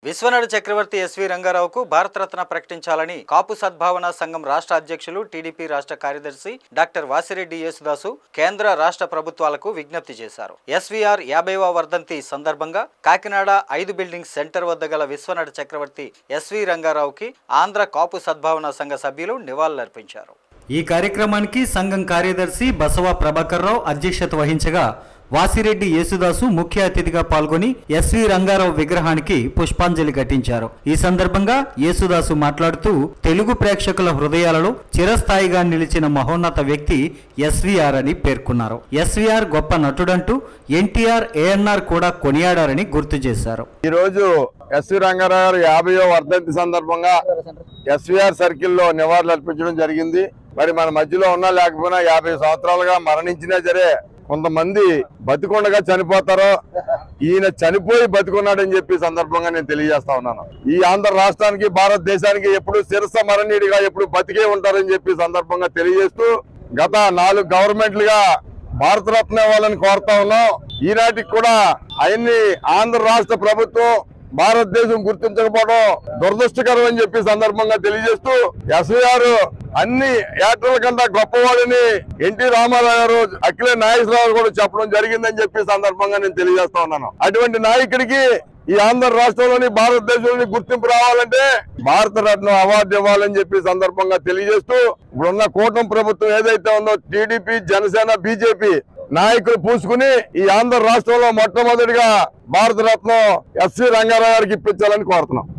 విశ్వనాథ చక్రవర్తి SV రంగారావుకు Bharat Ratna ప్రకటించాలని కాపు సద్భావన సంఘం రాష్ట్ర అధ్యక్షులు టీడీపీ రాష్ట్ర కార్యదర్శి డాక్టర్ వాసిరెడ్డి యేసుదాసు కేంద్ర రాష్ట్ర ప్రభుత్వాలకు విజ్ఞప్తి చేశారు. ఎస్వీఆర్ 50వ వర్ధంతి సందర్భంగా కాకినాడ 5 బిల్డింగ్ సెంటర్ వద్ద గల విశ్వనాథ చక్రవర్తి ఎస్వి రంగారావుకి ఆంధ్ర కాపు సద్భావన సంఘ సభ్యులు నివాళులర్పించారు. ఈ కార్యక్రమానికి సంఘం కార్యదర్శి బసవ ప్రభాకర్ రావు అధ్యక్షత వహించగా వాసిరెడ్డి యేసుదాసు ముఖ్య అతిథిగా పాల్గొని ఎస్వి రంగారావు విగ్రహానికి పుష్పాంజలి ఘటించారు. ఈ సందర్భంగా యేసుదాసు మాట్లాడుతూ తెలుగు ప్రేక్షకుల హృదయాలలో చిరస్థాయిగా నిలిచిన మహోన్నత వ్యక్తి ఎస్వీఆర్ అని పేర్కొన్నారు. ఎస్వీఆర్ గొప్ప నటుడంటూ ఎన్టీఆర్, ఏఎన్ఆర్ కూడా కొనియాడారని గుర్తు చేశారు. ఈ రోజు ఎస్వి రంగారావు 50వ వర్ధంతి సందర్భంగా ఎస్వీఆర్ సర్కిల్లో నివాళులు అర్పించడం జరిగింది. మరి మన మధ్యలో ఉన్నా లేకపోయినా 50 సంవత్సరాలుగా మరణించినా సరే కొంతమంది బతికొండగా చనిపోతారో, ఈయన చనిపోయి బతికున్నాడని చెప్పి సందర్భంగా నేను తెలియజేస్తా ఉన్నాను. ఈ ఆంధ్ర రాష్ట్రానికి, భారతదేశానికి ఎప్పుడు శిరస మరణీయుడిగా ఎప్పుడు బతికే ఉంటారని చెప్పి సందర్భంగా తెలియజేస్తూ గత 4 గవర్నమెంట్లుగా భారతరత్న ఇవ్వాలని కోరుతా ఉన్నాం. ఈనాటికి కూడా ఆయన్ని ఆంధ్ర రాష్ట్ర ప్రభుత్వం, భారతదేశం గుర్తించకపోవడం దురదృష్టకరం అని చెప్పి సందర్భంగా తెలియజేస్తూ ఎస్వీఆర్ అన్ని యాక్టర్ల కన్నా గొప్పవాడని ఎన్టీ రామారావు గారు, అఖిలే నాగేశ్వరరావు కూడా చెప్పడం జరిగిందని చెప్పి సందర్భంగా నేను తెలియజేస్తా ఉన్నాను. అటువంటి నాయకుడికి ఈ ఆంధ్ర రాష్ట్రంలోని, భారతదేశంలోని గుర్తింపు రావాలంటే భారతరత్న అవార్డు ఇవ్వాలని చెప్పి సందర్భంగా తెలియజేస్తూ ఇప్పుడున్న కూటమి ప్రభుత్వం ఏదైతే ఉందో టీడీపీ, జనసేన, బీజేపీ నాయకులు పూసుకుని ఈ ఆంధ్ర రాష్ట్రంలో మొట్టమొదటిగా భారతరత్న ఎస్వి రంగారావు గారికి ఇప్పించాలని కోరుతున్నాం.